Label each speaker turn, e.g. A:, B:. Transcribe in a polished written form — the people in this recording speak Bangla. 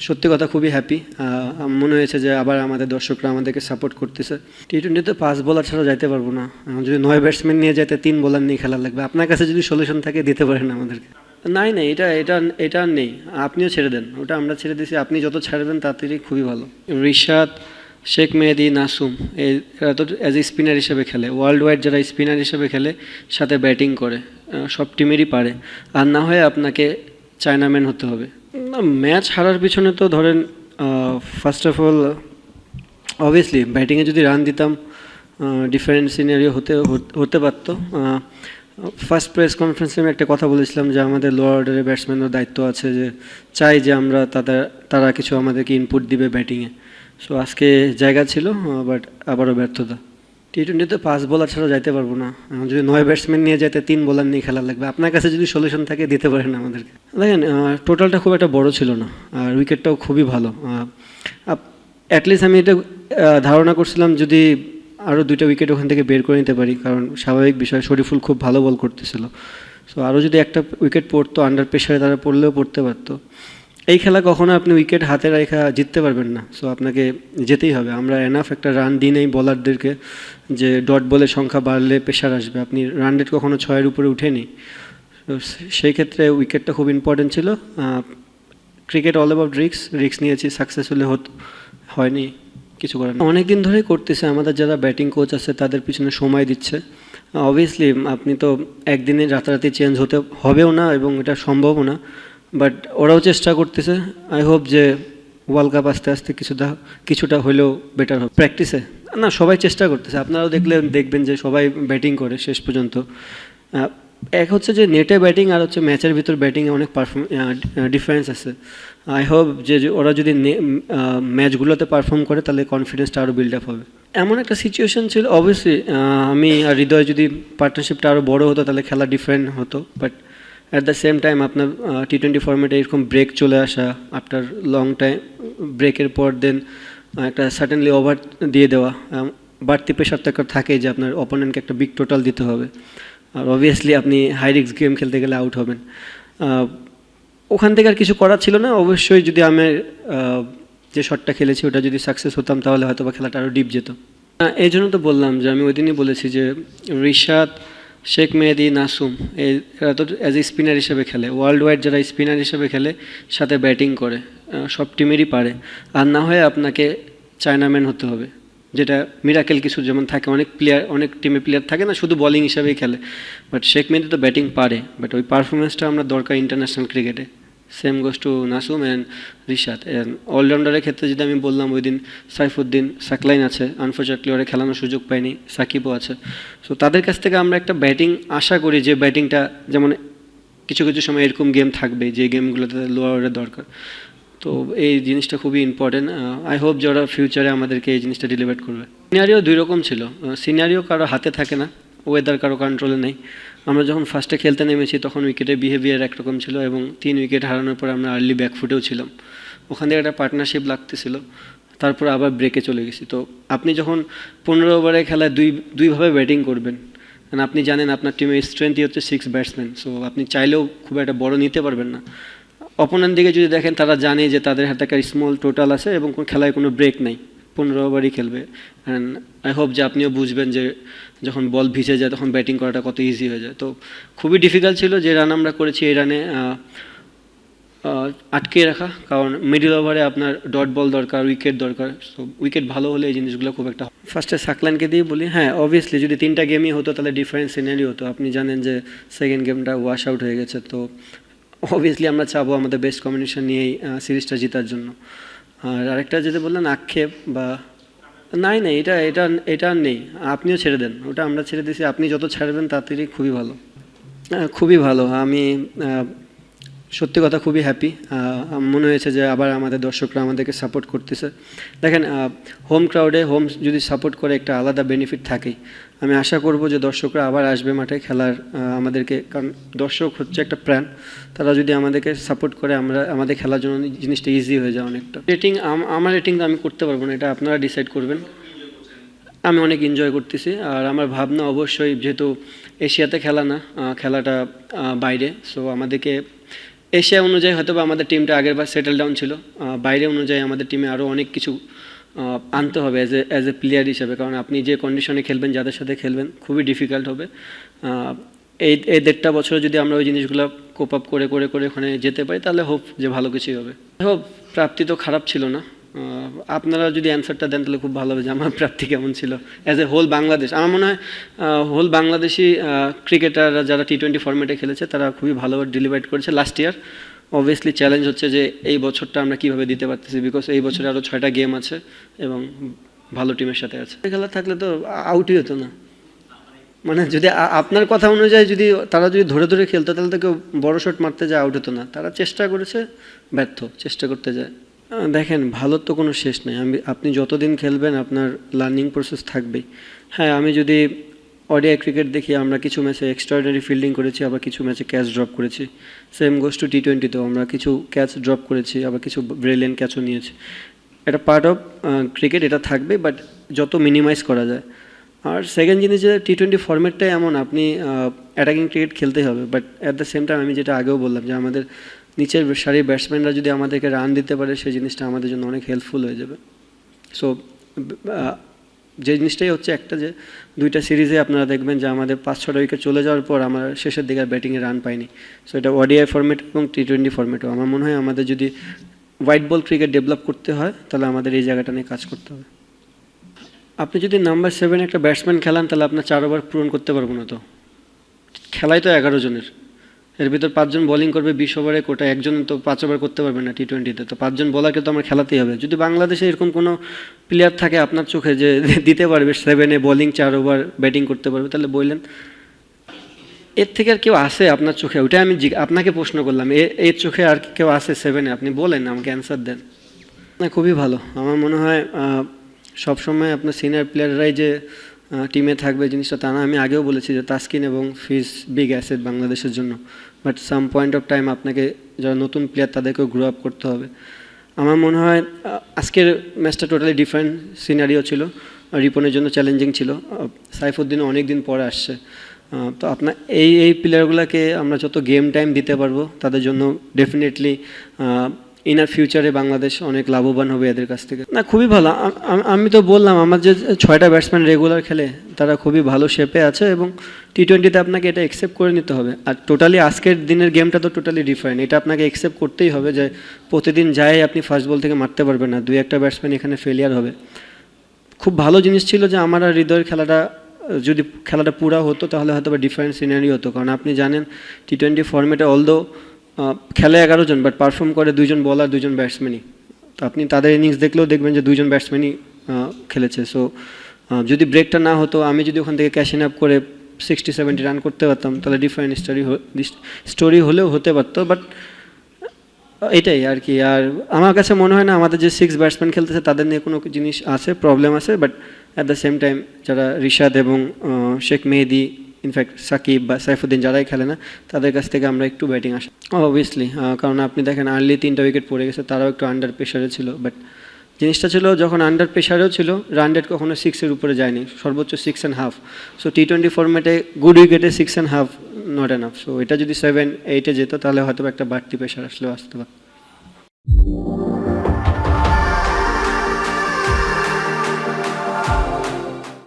A: সত্যি কথা খুবই হ্যাপি। মনে হয়েছে যে আবার আমাদের দর্শকরা আমাদেরকে সাপোর্ট করতেছে। টি-টোয়েন্টিতে 5 বোলার ছাড়া যাইতে পারবো না। যদি 9 ব্যাটসম্যান নিয়ে যাইতে 3 বোলার নিয়ে খেলা লাগবে। আপনার কাছে যদি সলিউশন থাকে দিতে পারেন আমাদেরকে। নাই, নাই, এটা আর নেই। আপনিও ছেড়ে দেন। ওটা আমরা ছেড়ে দিয়েছি। আপনি যত ছাড়বেন তাড়াতাড়ি খুবই ভালো। রিশাদ, শেখ মেহেদী, নাসুম এরা তো অ্যাজ এ স্পিনার হিসেবে খেলে। ওয়ার্ল্ড ওয়াইড যারা স্পিনার হিসেবে খেলে সাথে ব্যাটিং করে, সব টিমেরই পারে। আর না হয় আপনাকে চায়নাম্যান হতে হবে। না, ম্যাচ হারার পিছনে তো ধরেন ফার্স্ট অফ অল অবভিয়াসলি ব্যাটিংয়ে যদি রান দিতাম ডিফারেন্ট সিনারিও হতে পারতো। ফার্স্ট প্রেস কনফারেন্সে আমি একটা কথা বলেছিলাম যে আমাদের লোয়ার অর্ডারের ব্যাটসম্যানের দায়িত্ব আছে, যে চাই যে আমরা তারা কিছু আমাদেরকে ইনপুট দিবে ব্যাটিংয়ে। সো আজকে জায়গা ছিল, বাট আবারও ব্যর্থতা। টি-টোয়েন্টিতে 5 বোলার ছাড়া যাইতে পারবো না। যদি 9 ব্যাটসম্যান নিয়ে যাইতে 3 বোলার নিয়ে খেলা লাগবে। আপনার কাছে যদি সলিউশন থাকে দিতে পারেন আমাদেরকে। দেখেন, টোটালটা খুব একটা বড় ছিল না, আর উইকেটটাও খুবই ভালো। অ্যাটলিস্ট আমি এটা ধারণা করছিলাম যদি আরও 2টা উইকেট ওখান থেকে বের করে নিতে পারি, কারণ স্বাভাবিক বিষয় শরীফুল খুব ভালো বল করতেছিল। সো আরও যদি একটা উইকেট পড়তো, আন্ডার প্রেশারে তারা পড়লেও পড়তে পারতো। এই খেলা কখনো আপনি উইকেট হাতে রেখা জিততে পারবেন না। সো আপনাকে যেতেই হবে। আমরা এনাফ একটা রান দিই নেই বলারদেরকে যে ডট বলের সংখ্যা বাড়লে প্রেশার আসবে। আপনি রান রেট কখনো 6-এর উপরে উঠেনি। তো সেই ক্ষেত্রে উইকেটটা খুব ইম্পর্টেন্ট ছিল। ক্রিকেট অল অ্যাবাউট রিস্ক নিয়েছি, সাকসেসফুলি হয়নি, কিছু করার না। অনেক দিন ধরেই করতেছে। আমাদের যারা ব্যাটিং কোচ আছে তাদের পিছনে সময় দিচ্ছে। অবভিয়াসলি আপনি তো একদিনে রাতারাতি চেঞ্জ হতে হবেও না, এবং এটা সম্ভবও না, বাট ওরাও চেষ্টা করতেছে। আই হোপ যে ওয়ার্ল্ড কাপ আস্তে আস্তে কিছুটা হলেও বেটার হবে। প্র্যাকটিসে না, সবাই চেষ্টা করতেছে। আপনারাও দেখবেন যে সবাই ব্যাটিং করে শেষ পর্যন্ত। এক হচ্ছে যে নেটে ব্যাটিং, আর হচ্ছে ম্যাচের ভিতর ব্যাটিংয়ে অনেক ডিফারেন্স আছে। আই হোপ যে ওরা যদি ম্যাচগুলোতে পারফর্ম করে তাহলে কনফিডেন্সটা আরও বিল্ড আপ হবে। এমন একটা সিচুয়েশন ছিল, অবভিয়াসলি আমি আর হৃদয় যদি পার্টনারশিপটা আরও বড় হতো তাহলে খেলা ডিফারেন্ট হতো, but at the same time আপনার টি-টোয়েন্টি ফর্মেটে এরকম ব্রেক চলে আসা, আফটার লং টাইম ব্রেকের পর দেন একটা সাডেনলি ওভার দিয়ে দেওয়া, বাড়তি প্রেশার তো একটা থাকে যে আপনার অপোনেন্টকে একটা বিগ টোটাল দিতে হবে। আর অবভিয়াসলি আপনি হাই রিস্ক গেম খেলতে গেলে আউট হবেন। ওখান থেকে আর কিছু করার ছিল না। অবশ্যই যদি আমি যে শটটা খেলেছি ওটা যদি সাকসেস হতাম তাহলে হয়তো বা খেলাটা আরও ডিপ যেত। এই জন্য তো বললাম যে আমি ওই দিনই বলেছি যে রিশাদ, শেখ মেহেদী, নাসুম এরা তো অ্যাজ এ স্পিনার হিসেবে খেলে। ওয়ার্ল্ড ওয়াইড যারা স্পিনার হিসেবে খেলে সাথে ব্যাটিং করে, সব টিমেরই পারে। আর না হয় আপনাকে চায়নাম্যান হতে হবে, যেটা মিরাকেল কিছু যেমন থাকে। অনেক টিমে প্লেয়ার থাকে না, শুধু বোলিং হিসাবেই খেলে, বাট শেখ মেহেদী তো ব্যাটিং পারে, বাট ওই পারফরমেন্সটা আমরা দরকার ইন্টারন্যাশনাল ক্রিকেটে। Same goes to Nasum and Rishad. অলরাউন্ডারের ক্ষেত্রে যদি আমি বললাম, ওই দিন সাইফুদ্দিন সাকলাইন আছে, আনফর্চুনেটলি ওরা খেলানোর সুযোগ পায়নি, সাকিবও আছে। সো তাদের কাছ থেকে আমরা একটা ব্যাটিং আশা করি, যে ব্যাটিংটা যেমন কিছু কিছু সময় এরকম গেম থাকবে যে গেমগুলোতে লোয়ারের দরকার। তো এই জিনিসটা খুবই ইম্পর্টেন্ট। আই হোপ যে ওরা ফিউচারে আমাদেরকে এই জিনিসটা ডেলিভার করবে। সিনারিও 2 রকম ছিল। সিনারিও কারো হাতে থাকে না, ওয়েদার কারো কন্ট্রোলে নেই। আমরা যখন ফার্স্টে খেলতে নেমেছি তখন উইকেটের বিহেভিয়ার একরকম ছিল, এবং 3 উইকেট হারানোর পর আমরা আর্লি ব্যাকফুটেও ছিলাম। ওখান থেকে একটা পার্টনারশিপ লাগতেছিল, তারপর আবার ব্রেকে চলে গেছি। তো আপনি যখন 15 ওভারের খেলায় দুইভাবে ব্যাটিং করবেন, কারণ আপনি জানেন আপনার টিমের স্ট্রেংথই হচ্ছে 6 ব্যাটসম্যান। সো আপনি চাইলেও খুব একটা বড় নিতে পারবেন না। অপোনেন্ট দিকে যদি দেখেন, তারা জানে যে তাদের হাতে একটা স্মল টোটাল আছে এবং খেলায় কোনো ব্রেক নেই, 15 ওভারই খেলবে। অ্যান্ড আই হোপ যে আপনিও বুঝবেন যে যখন বল ভিজে যায় তখন ব্যাটিং করাটা কত ইজি হয়ে যায়। তো খুবই ডিফিকাল্ট ছিল যে রান আমরা করেছি। এই রানে আটকে রাখা, কারণ মিডল ওভারে আপনার ডট বল দরকার, উইকেট দরকার। সো উইকেট ভালো হলে এই জিনিসগুলো খুব একটা। ফার্স্টে সাকলাইনকে দিয়ে বলি, হ্যাঁ অবভিয়াসলি যদি 3টা গেমই হতো তাহলে ডিফারেন্ট সিনারি হতো। আপনি জানেন যে সেকেন্ড গেমটা ওয়াশ আউট হয়ে গেছে। তো অবভিয়াসলি আমরা চাবো আমাদের বেস্ট কম্বিনেশন নিয়েই সিরিজটা জেতার জন্য। আর আরেকটা যেটা বললেন আক্ষেপ বা নাই, নাই, এটা আর নেই। আপনিও ছেড়ে দেন। ওটা আমরা ছেড়ে দিয়েছি। আপনি যত ছাড়বেন তাড়াতাড়ি খুবই ভালো। খুবই ভালো। আমি সত্যি কথা খুবই হ্যাপি। মনে হয়েছে যে আবার আমাদের দর্শকরা আমাদেরকে সাপোর্ট করতেছে। দেখেন, হোম ক্রাউডে যদি সাপোর্ট করে একটা আলাদা বেনিফিট থাকেই। আমি আশা করব যে দর্শকরা আবার আসবে মাঠে খেলার আমাদেরকে, কারণ দর্শক হচ্ছে একটা প্রাণ। তারা যদি আমাদেরকে সাপোর্ট করে আমাদের খেলার জন্য জিনিসটা ইজি হয়ে যায় অনেকটা। আমার রেটিং আমি করতে পারবো না, এটা আপনারা ডিসাইড করবেন। আমি অনেক এনজয় করতেছি। আর আমার ভাবনা অবশ্যই, যেহেতু এশিয়াতে খেলা না, খেলাটা বাইরে, সো আমাদেরকে এশিয়া অনুযায়ী হয়তো বা আমাদের টিমটা আগেরবার সেটেল ডাউন ছিল, বাইরে অনুযায়ী আমাদের টিমে আরও অনেক কিছু আনতে হবে অ্যাজ এ প্লেয়ার হিসেবে, কারণ আপনি যে কন্ডিশনে খেলবেন, যাদের সাথে খেলবেন, খুবই ডিফিকাল্ট হবে। এই 1.5 বছরে যদি আমরা ওই জিনিসগুলো কোপ আপ করে করে করে ওখানে যেতে পারি, তাহলে হোপ যে ভালো কিছুই হবে। হোপ প্রাপ্তি তো খারাপ ছিল না, আপনারা যদি অ্যান্সারটা দেন তাহলে খুব ভালো হবে যে আমার প্রাপ্তি কেমন ছিল অ্যাজ এ হোল বাংলাদেশ। আমার মনে হয় হোল বাংলাদেশি ক্রিকেটাররা যারা T20 ফরম্যাটে খেলেছে তারা খুবই ভালোভাবে ডেলিভার করেছে লাস্ট ইয়ার। অবভিয়াসলি চ্যালেঞ্জ হচ্ছে যে এই বছরটা আমরা কীভাবে দিতে পারতেছি, বিকজ এই বছরে আরও 6টা গেম আছে এবং ভালো টিমের সাথে আছে। খেলা থাকলে তো আউটই হতো না, মানে যদি আপনার কথা অনুযায়ী যদি তারা যদি ধরে ধরে খেলতো তাহলে তো কেউ বড় শট মারতে যায় আউট হতো না। তারা চেষ্টা করেছে, ব্যর্থ, চেষ্টা করতে যায়। দেখেন, ভালোর তো কোনো শেষ নেই। আপনি যতদিন খেলবেন আপনার লার্নিং প্রসেস থাকবেই। হ্যাঁ, আমি যদি ওডিআই ক্রিকেট দেখি, আমরা কিছু ম্যাচে এক্সট্রাঅর্ডিনারি ফিল্ডিং করেছি, আবার কিছু ম্যাচে ক্যাচ ড্রপ করেছি। সেম গোস টু T20তেও আমরা কিছু ক্যাচ ড্রপ করেছি, আবার কিছু ব্রিলিয়ান্ট ক্যাচও নিয়েছি। এটা পার্ট অফ ক্রিকেট, এটা থাকবে, বাট যত মিনিমাইজ করা যায়। আর সেকেন্ড জিনিস যে T20 ফরম্যাটটাই এমন, আপনি অ্যাটাকিং ক্রিকেট খেলতেই হবে, but at the same time আমি যেটা আগেও বললাম যে আমাদের নিচের সারির ব্যাটসম্যানরা যদি আমাদেরকে রান দিতে পারে, সেই জিনিসটা আমাদের জন্য অনেক হেল্পফুল হয়ে যাবে। সো যে জিনিসটাই হচ্ছে একটা, যে 2টা সিরিজে আপনারা দেখবেন যে আমাদের 5-6টা উইকেট চলে যাওয়ার পর আমরা শেষের দিকে ব্যাটিংয়ে রান পাইনি। সো এটা ODI ফরম্যাট এবং T20 ফরম্যাটও আমার মনে হয় আমাদের যদি হোয়াইট বল ক্রিকেট ডেভেলপ করতে হয় তাহলে আমাদের এই জায়গাটা নিয়ে কাজ করতে হবে। আপনি যদি নাম্বার 7 একটা ব্যাটসম্যান খেলান তাহলে আপনার 4 ওভার পূরণ করতে পারবো না। তো খেলাই তো 11 জনের, এর ভিতর 5 জন বোলিং করবে 20 ওভারে, কোটা একজন তো 5 ওভার করতে পারবে না T20তে। তো 5 জন বোলারকে তো আমার খেলাতেই হবে। যদি বাংলাদেশে এরকম কোনো প্লেয়ার থাকে আপনার চোখে যে দিতে পারবে 7-এ বোলিং 4 ওভার ব্যাটিং করতে পারবে, তাহলে বললেন এর থেকে আর কেউ আসে আপনার চোখে? ওইটা আমি আপনাকে প্রশ্ন করলাম, এর চোখে আর কেউ আসে 7-এ? আপনি বলেন, আমাকে অ্যান্সার দেন। না, খুবই ভালো। আমার মনে হয় সবসময় আপনার সিনিয়র প্লেয়াররাই যে টিমে থাকবে জিনিসটা তা না। আমি আগেও বলেছি যে তাসকিন এবং ফিজ বিগ অ্যাসেট বাংলাদেশের জন্য, but some point of time আপনাকে যারা নতুন প্লেয়ার তাদেরকেও গ্রো আপ করতে হবে। আমার মনে হয় আজকের ম্যাচটা টোটালি ডিফারেন্ট সিনারিও ছিল, রিপনের জন্য চ্যালেঞ্জিং ছিল। সাইফুদ্দিনও অনেক দিন পরে আসছে। তো আপনার এই প্লেয়ারগুলোকে আমরা যত গেম টাইম দিতে পারবো তাদের জন্য ডেফিনেটলি ইনার ফিউচারে বাংলাদেশ অনেক লাভবান হবে এদের কাছ থেকে। না, খুবই ভালো। আমি তো বললাম আমার যে 6টা ব্যাটসম্যান রেগুলার খেলে তারা খুবই ভালো শেপে আছে, এবং T20তে আপনাকে এটা অ্যাকসেপ্ট করে নিতে হবে। আর টোটালি আজকের দিনের গেমটা তো টোটালি ডিফারেন্ট, এটা আপনাকে অ্যাকসেপ্ট করতেই হবে যে প্রতিদিন যায় আপনি ফার্স্ট বল থেকে মারতে পারবেন না, 2-1টা ব্যাটসম্যান এখানে ফেলিয়ার হবে। খুব ভালো জিনিস ছিল যে আমার আর হৃদয়ের খেলাটা যদি খেলাটা পুরা হতো তাহলে হয়তো বা ডিফারেন্ট সিনারি হতো। কারণ আপনি জানেন T20 ফরম্যাটে অলদো খেলে 11 জন, বাট পারফর্ম করে 2 জন বলার 2 জন ব্যাটসম্যানই। তো আপনি তাদের ইনিংস দেখলেও দেখবেন যে 2 জন ব্যাটসম্যানই খেলেছে। সো যদি ব্রেকটা না হতো, আমি যদি ওখান থেকে ক্যাশ ইন আপ করে 60-70 রান করতে পারতাম তাহলে ডিফারেন্ট স্টোরি হলেও হতে পারতো। বাট এটাই আর কি। আর আমার কাছে মনে হয় না আমাদের যে 6 ব্যাটসম্যান খেলতেছে তাদের নিয়ে কোনো জিনিস আছে, প্রবলেম আছে। But at the same time যারা রিশাদ এবং শেখ মেহেদি, ইনফ্যাক্ট সাকিব বা সাইফুদ্দিন যারাই খেলে না, তাদের কাছ থেকে আমরা একটু ব্যাটিং আসা অবভিয়াসলি। কারণ আপনি দেখেন আর্লি 3টা উইকেট পড়ে গেছে, তারাও একটু আন্ডার প্রেশারে ছিল। বাট জিনিসটা ছিল যখন আন্ডার প্রেশারেও ছিল, রান রেট কখনো 6-এর উপরে যায়নি, সর্বোচ্চ 6.5। সো T20 ফরম্যাটে গুড উইকেটে 6.5 নট এনাফ। সো এটা যদি 7-8-এ যেত তাহলে হয়তো একটা বাড়তি প্রেশার আসলেও আসতে পারত।